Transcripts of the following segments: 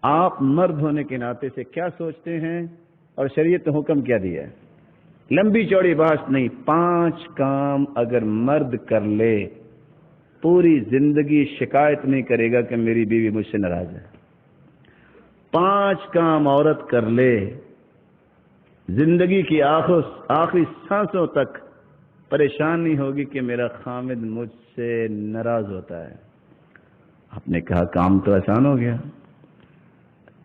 آپ مرد ہونے کے ناطے سے کیا سوچتے ہیں اور شریعت نے حکم کیا دیا ہے؟ لمبی چوڑی بات نہیں، 5 کام اگر مرد کر لے پوری زندگی شکایت نہیں کرے گا کہ میری بیوی مجھ سے ناراض ہے۔ 5 کام عورت کر لے زندگی کی آخری سانسوں تک پریشان نہیں ہوگی کہ میرا خامد مجھ سے ناراض ہوتا ہے۔ آپ نے کہا کام تو آسان ہو گیا،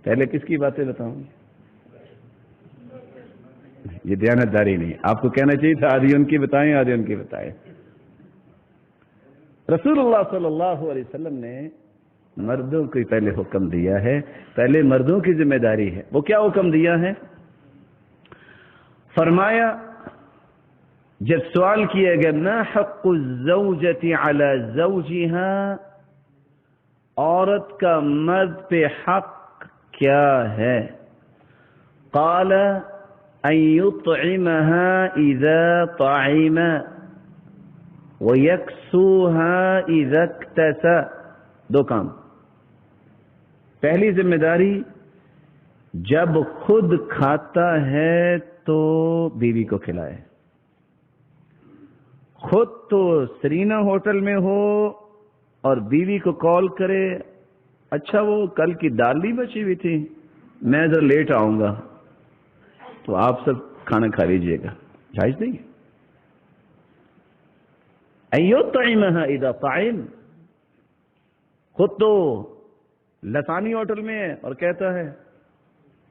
پہلے کس کی باتیں بتاؤں؟ یہ دیانتداری نہیں، آپ کو کہنا چاہیے تھا آدھی ان کی بتائیں آدھی ان کی بتائیں۔ رسول اللہ صلی اللہ علیہ وسلم نے مردوں کو پہلے حکم دیا ہے، پہلے مردوں کی ذمہ داری ہے۔ وہ کیا حکم دیا ہے؟ فرمایا، جب سوال کیا گیا ما حق الزوجۃ علی زوجہا، عورت کا مرد پہ حق کیا ہے؟ قال ان يطعمها اذا طعم ويكسوها اذا اكتسى۔ 2 کام۔ پہلی ذمہ داری، جب خود کھاتا ہے تو بیوی کو کھلائے۔ خود تو سرینا ہوٹل میں ہو اور بیوی کو کال کرے، اچھا وہ کل کی دال نہیں بچی ہوئی تھی، میں ذرا لیٹ آؤں گا تو آپ سب کھانا کھا لیجئے گا، جائز نہیں ہے۔ ایطعمها اذا طعم، خود تو لسانی ہوٹل میں ہے اور کہتا ہے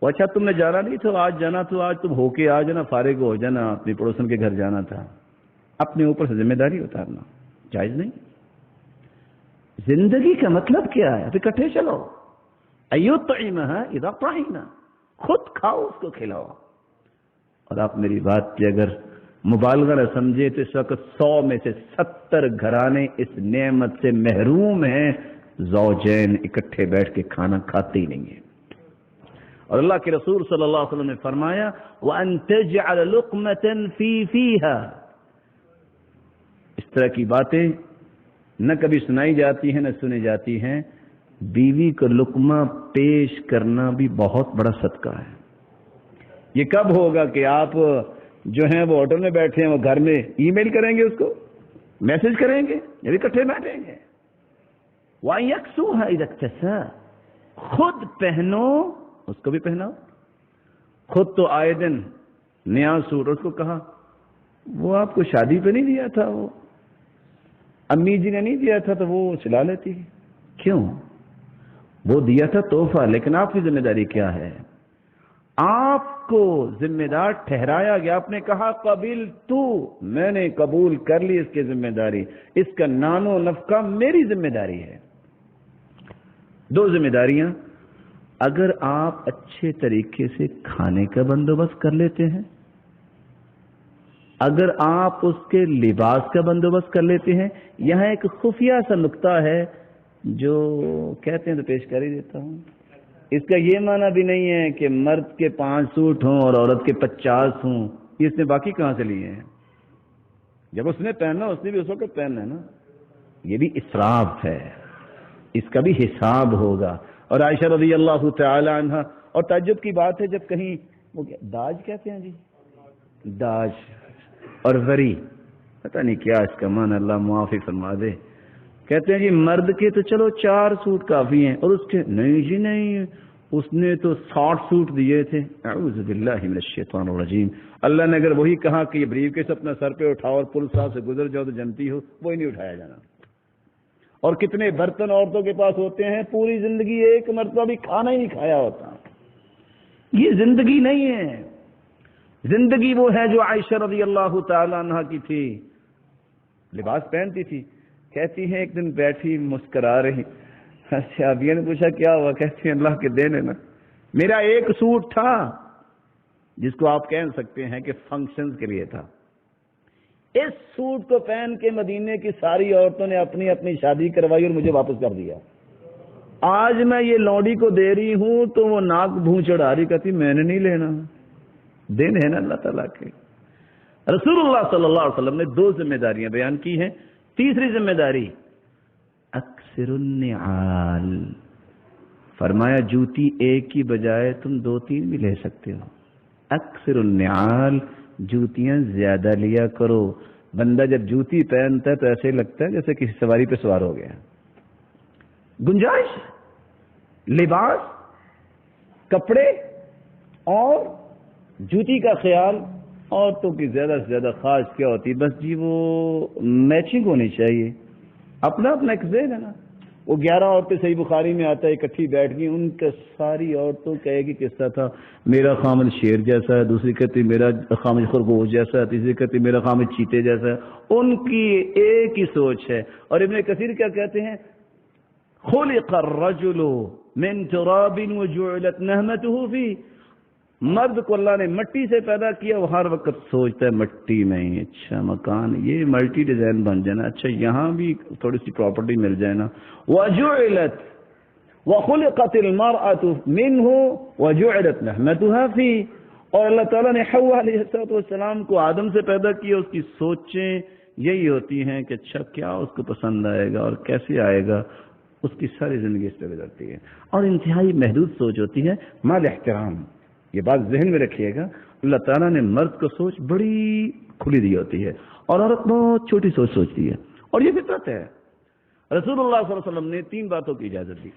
وہ اچھا تم نے جانا نہیں تھا، آج جانا تو آج تم ہو کے آ جانا، فارغ ہو جانا، اپنی پڑوسن کے گھر جانا تھا۔ اپنے اوپر سے ذمہ داری اتارنا جائز نہیں۔ زندگی کا مطلب کیا ہے؟ اب اکٹھے چلو۔ ایطعمها اذا طعم، خود کھاؤ، اس کو کھلاؤ۔ اور آپ میری بات کی اگر مبالغہ نہ سمجھے تو اس وقت 100 میں سے 70 گھرانے اس نعمت سے محروم ہیں، زوجین اکٹھے بیٹھ کے کھانا کھاتے ہی نہیں ہیں۔ اور اللہ کے رسول صلی اللہ علیہ وسلم نے فرمایا وَأَن تَجْعَلَ لُقْمَةً فِي فِيهَا۔ اس طرح کی باتیں نہ کبھی سنائی جاتی ہیں نہ سنی جاتی ہیں۔ بیوی کو لقمہ پیش کرنا بھی بہت بڑا صدقہ ہے۔ یہ کب ہوگا کہ آپ جو ہیں وہ ہوٹل میں بیٹھے ہیں، وہ گھر میں ای میل کریں گے، اس کو میسج کریں گے، یا اکٹھے بیٹھیں گے۔ وَيَكْسُوهَا إِذَا اكْتَسَى، خود پہنو، اس کو بھی پہناؤ۔ خود تو آئے دن نیا سوٹ، اس کو کہا وہ آپ کو شادی پہ نہیں دیا تھا، وہ امی جی نے نہیں دیا تھا تو وہ چلا لیتی۔ کیوں؟ وہ دیا تھا تحفہ، لیکن آپ کی ذمہ داری کیا ہے؟ آپ کو ذمہ دار ٹھہرایا گیا، آپ نے کہا قبل تو، میں نے قبول کر لی اس کی ذمہ داری، اس کا نان و نفقہ میری ذمہ داری ہے۔ 2 ذمہ داریاں، اگر آپ اچھے طریقے سے کھانے کا بندوبست کر لیتے ہیں، اگر آپ اس کے لباس کا بندوبست کر لیتے ہیں۔ یہاں ایک خفیہ سا نقطہ ہے جو کہتے ہیں تو پیش کر ہی دیتا ہوں۔ اس کا یہ معنی بھی نہیں ہے کہ مرد کے 5 سوٹ ہوں اور عورت کے 50 ہوں، اس نے باقی کہاں سے لیے ہیں؟ جب اس نے پہننا اس نے بھی اس وقت پہننا ہے نا۔ یہ بھی اسراف ہے، اس کا بھی حساب ہوگا۔ اور عائشہ رضی اللہ تعالی عنہ، اور تعجب کی بات ہے جب کہیں وہ داج کہتے ہیں جی، داج اور وری، پتہ نہیں کیا اس کا معنی، اللہ معافی فرما دے۔ کہتے ہیں جی مرد کے تو چلو 4 سوٹ کافی ہیں، اور اس کے نہیں جی نہیں، اس نے تو 60 سوٹ دیے تھے۔ اعوذ باللہ من الشیطان الرجیم۔ اللہ نے اگر وہی کہا کہ یہ بریف کیس اپنا سر پہ اٹھاؤ اور پل صاحب سے گزر جاؤ تو جنتی ہو، وہی نہیں اٹھایا جانا۔ اور کتنے برتن عورتوں کے پاس ہوتے ہیں، پوری زندگی ایک مرتبہ بھی کھانا ہی نہیں کھایا ہوتا۔ یہ زندگی نہیں ہے۔ زندگی وہ ہے جو عائشہ رضی اللہ تعالی عنہ کی تھی، لباس پہنتی تھی۔ کہتی ہیں ایک دن بیٹھی مسکرا رہی، صحابیہ نے پوچھا کیا ہوا؟ کہتی ہیں اللہ کے دین ہے نا، میرا ایک سوٹ تھا جس کو آپ کہہ سکتے ہیں کہ فنکشنز کے لیے تھا، اس سوٹ کو پہن کے مدینے کی ساری عورتوں نے اپنی اپنی شادی کروائی اور مجھے واپس کر دیا۔ آج میں یہ لونڈی کو دے رہی ہوں تو وہ ناک بھون چڑھا رہی، کہتی میں نے نہیں لینا، دین ہے نا اللہ تعالیٰ کے۔ رسول اللہ صلی اللہ علیہ وسلم نے 2 ذمہ داریاں بیان کی ہیں۔ تیسری ذمہ داری، اکثر النعال، فرمایا جوتی ایک کی بجائے تم 2-3 بھی لے سکتے ہو. اکثر النعال، جوتیاں زیادہ لیا کرو. بندہ جب جوتی پہنتا ہے تو ایسے لگتا ہے جیسے کسی سواری پہ سوار ہو گیا. گنجائش، لباس، کپڑے اور جوتی کا خیال عورتوں کی زیادہ سے زیادہ خواہش کیا ہوتی ہے؟ بس جی وہ میچنگ ہونی چاہیے. اپنا اپنا ایک ذہن ہے نا. وہ 11 عورتیں صحیح بخاری میں آتا ہے اکٹھی بیٹھ گئی، ان کا ساری عورتوں کا ایک ہی قصہ تھا، میرا خامد شیر جیسا ہے، دوسری کہتی میرا خامد خرگوش جیسا ہے، تیسری کہتی میرا خامد چیتے جیسا ہے. ان کی ایک ہی سوچ ہے. اور ابن کثیر کیا کہتے ہیں؟ خلق الرجل من تراب وجعلت نہمته فيه. مرد کو اللہ نے مٹی سے پیدا کیا، وہ ہر وقت سوچتا ہے مٹی میں ہی اچھا مکان، یہ ملٹی ڈیزائن بن جانا، اچھا یہاں بھی تھوڑی سی پراپرٹی مل جائے نا. وجعلت وخلقت المرأة منه وجعلت نہمتها فيه. اور اللہ تعالیٰ نے حوا علیہ السلام کو آدم سے پیدا کیا، اس کی سوچیں یہی ہوتی ہیں کہ اچھا کیا اس کو پسند آئے گا اور کیسے آئے گا. اس کی ساری زندگی اس پہ گزرتی ہے اور انتہائی محدود سوچ ہوتی ہے. مال احترام، یہ بات ذہن میں رکھیے گا، اللہ تعالیٰ نے مرد کو سوچ بڑی کھلی دی ہوتی ہے اور عورت بہت چھوٹی سوچ سوچتی ہے، اور یہ فطرت ہے. رسول اللہ صلی اللہ علیہ وسلم نے 3 باتوں کی اجازت دی.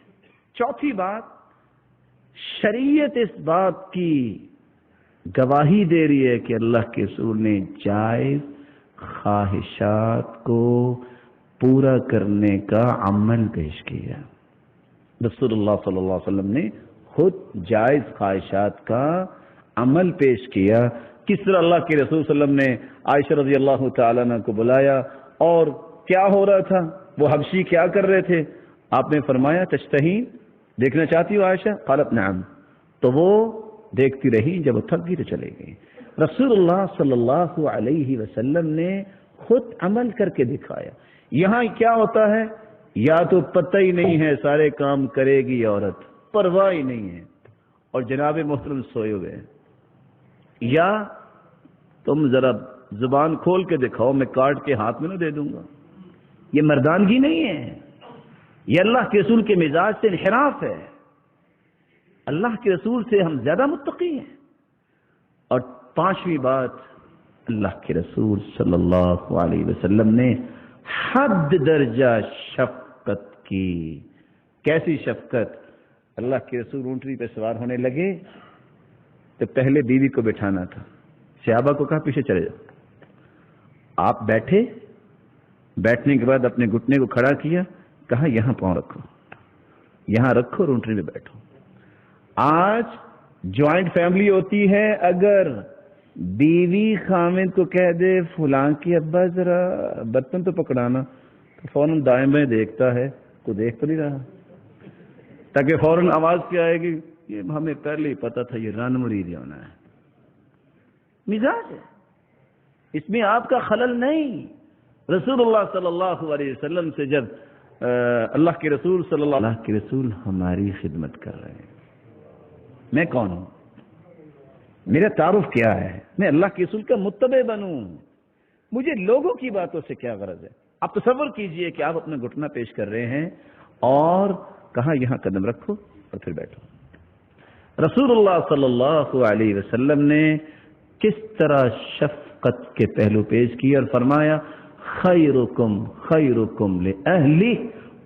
چوتھی بات، شریعت اس بات کی گواہی دے رہی ہے کہ اللہ کے رسول نے جائز خواہشات کو پورا کرنے کا عمل پیش کیا. رسول اللہ صلی اللہ علیہ وسلم نے خود جائز خواہشات کا عمل پیش کیا. کس طرح اللہ کے رسول صلی اللہ علیہ وسلم نے عائشہ رضی اللہ تعالیٰ عنہ کو بلایا اور کیا ہو رہا تھا، وہ حبشی کیا کر رہے تھے؟ آپ نے فرمایا تشتہین، دیکھنا چاہتی ہو عائشہ؟ قالت نعم. تو وہ دیکھتی رہی، جب وہ تھک گئی تو چلے گئی. رسول اللہ صلی اللہ علیہ وسلم نے خود عمل کر کے دکھایا. یہاں کیا ہوتا ہے؟ یا تو پتہ ہی نہیں ہے سارے کام کرے گی عورت، پرواہ ہی نہیں ہے اور جناب محترم سوئے ہوئے، یا تم ذرا زبان کھول کے دکھاؤ، میں کاٹ کے ہاتھ میں نہ دے دوں گا. یہ مردانگی نہیں ہے، یہ اللہ کے رسول کے مزاج سے انحراف ہے. اللہ کے رسول سے ہم زیادہ متقی ہیں. اور 5ویں بات، اللہ کے رسول صلی اللہ علیہ وسلم نے حد درجہ شفقت کی. کیسی شفقت؟ اللہ کے رسول اونٹنی پہ سوار ہونے لگے تو پہلے بیوی کو بٹھانا تھا، صحابہ کو کہا پیچھے چلے جاؤ. آپ بیٹھے، بیٹھنے کے بعد اپنے گھٹنے کو کھڑا کیا، کہا یہاں پاؤں رکھو، یہاں رکھو اور اونٹنی پہ بیٹھو. آج جوائنٹ فیملی ہوتی ہے، اگر بیوی خامد کو کہہ دے فلاں کی ابا ذرا برتن تو پکڑانا، تو فوراً دائیں بائیں دیکھتا ہے، کو دیکھ تو نہیں رہا، تاکہ فوراً آواز کیا آئے گی، یہ ہمیں پہلے ہی پتا تھا یہ رن مرید ہونا ہے. مزاج ہے، اس میں آپ کا خلل نہیں. رسول اللہ صلی اللہ علیہ وسلم سے جب اللہ کے رسول صلی اللہ کے رسول ہماری خدمت کر رہے ہیں، میں کون ہوں، میرا تعارف کیا ہے، میں اللہ کے رسول کا متبع بنوں، مجھے لوگوں کی باتوں سے کیا غرض ہے. آپ تصور کیجئے کہ آپ اپنا گھٹنا پیش کر رہے ہیں اور کہا یہاں قدم رکھو اور پھر بیٹھو. رسول اللہ صلی اللہ علیہ وسلم نے کس طرح شفقت کے پہلو پیش کیا اور فرمایا خیرکم خیرکم لأہلی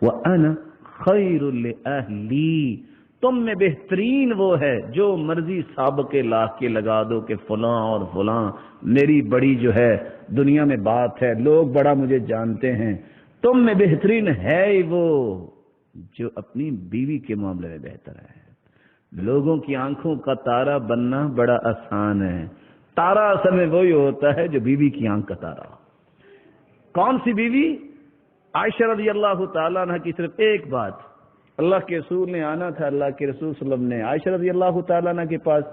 وأنا خیر لأہلی. تم میں بہترین وہ ہے جو مرضی سابقے لا کے لگا دو کہ فلاں اور فلاں میری بڑی جو ہے دنیا میں بات ہے، لوگ بڑا مجھے جانتے ہیں. تم میں بہترین ہے ہی وہ جو اپنی بیوی کے معاملے میں بہتر ہے. لوگوں کی آنکھوں کا تارا بننا بڑا آسان ہے، تارا اصل میں وہی ہوتا ہے جو بیوی کی آنکھ کا تارا. کون سی بیوی؟ عائشہ رضی اللہ تعالیٰ عنہ کی صرف ایک بات، اللہ کے رسول نے آنا تھا، اللہ کے رسول صلی اللہ علیہ وسلم نے عائشہ رضی اللہ تعالیٰ عنہ کے پاس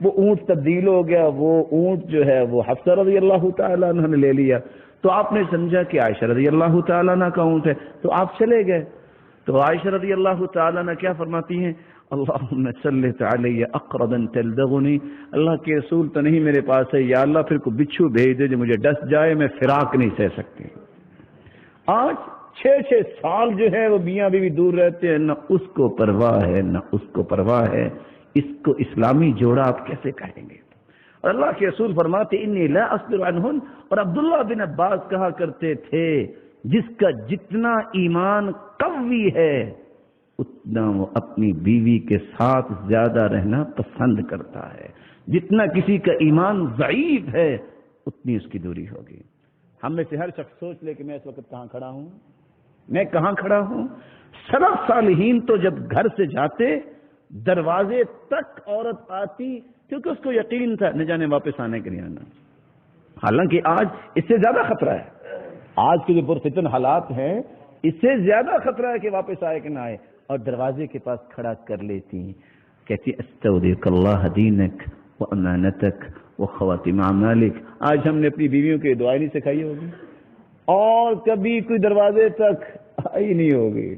وہ اونٹ تبدیل ہو گیا، وہ اونٹ جو ہے وہ حفصہ رضی اللہ تعالیٰ عنہ نے لے لیا، تو آپ نے سمجھا کہ عائشہ رضی اللہ تعالیٰ عنہ کا اونٹ ہے، تو آپ چلے گئے. تو عائشہ رضی اللہ تعالیٰ عنہ کیا فرماتی ہیں؟ اللہم سلط علی اقربا تلدغنی، اللہ کے رسول تو نہیں میرے پاس ہے، یا اللہ پھر کو بچھو بھیج دے جو مجھے ڈس جائے، میں فراق نہیں سہ سکتی. آج 6 سال جو ہے وہ میاں بیوی دور رہتے ہیں، نہ اس کو پرواہ ہے نہ اس کو پرواہ ہے، اس کو اسلامی جوڑا آپ کیسے کہیں گے؟ اور اللہ کے رسول فرماتے انی لا اصبر عنہن، اور عبداللہ بن عباس کہا کرتے تھے جس کا جتنا ایمان قوی ہے اتنا وہ اپنی بیوی کے ساتھ زیادہ رہنا پسند کرتا ہے، جتنا کسی کا ایمان ضعیف ہے اتنی اس کی دوری ہوگی۔ ہم میں سے ہر شخص سوچ لے کہ میں اس وقت کہاں کھڑا ہوں، میں کہاں کھڑا ہوں۔ سلف صالحین تو جب گھر سے جاتے دروازے تک عورت آتی کیونکہ اس کو یقین تھا نہ جانے واپس آنے کے لیے آنا۔ حالانکہ آج اس سے زیادہ خطرہ ہے، آج کے جو پرفتن حالات ہیں اس سے زیادہ خطرہ ہے کہ واپس آئے کہ نہ آئے، اور دروازے کے پاس کھڑا کر لیتی، کہتی استودعک اللہ دینک و امانتک و خواتم اعمالک۔ آج ہم نے اپنی بیویوں کی دعائیں نہیں سکھائی ہوگی اور کبھی کوئی دروازے تک آئی نہیں ہوگی،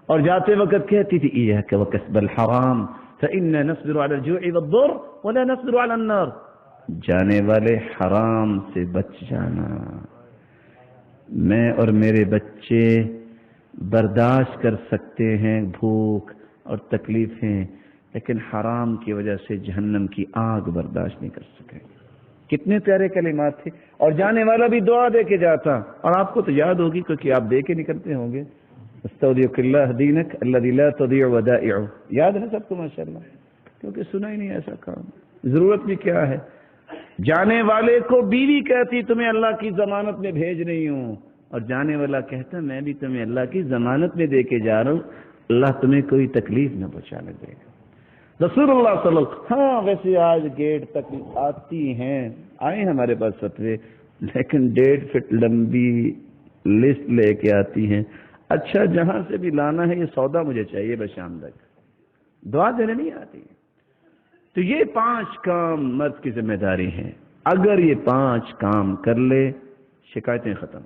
اور جاتے وقت کہتی تھی ایاک وکسب الحرام فإنا نصبر على الجوع والضر ولا نصبر على النار۔ جانے والے حرام سے بچ جانا، میں اور میرے بچے برداشت کر سکتے ہیں بھوک اور تکلیفیں، لیکن حرام کی وجہ سے جہنم کی آگ برداشت نہیں کر سکے۔ کتنے پیارے کلمات تھے، اور جانے والا بھی دعا دے کے جاتا، اور آپ کو تو یاد ہوگی کیونکہ آپ دے کے نکلتے ہوں گے، استودعک اللہ دینک الذی لا تضیع ودائعہ۔ یاد ہے سب کو ماشاءاللہ، کیونکہ سنا ہی نہیں ایسا کام، ضرورت بھی کیا ہے۔ جانے والے کو بیوی کہتی تمہیں اللہ کی ضمانت میں بھیج رہی ہوں، اور جانے والا کہتا میں بھی تمہیں اللہ کی ضمانت میں دے کے جا رہا ہوں، اللہ تمہیں کوئی تکلیف نہ پہنچانے دے گا۔ رسول اللہ صلی اللہ علیہ وسلم، ہاں ویسے آج گیٹ تک آتی ہیں، آئے ہمارے پاس فتوے، لیکن 1.5 فٹ لمبی لسٹ لے کے آتی ہیں، اچھا جہاں سے بھی لانا ہے یہ سودا مجھے چاہیے بس شام تک، دعا دینے نہیں آتی۔ تو یہ 5 کام مرد کی ذمہ داری ہیں، اگر یہ 5 کام کر لے شکایتیں ختم۔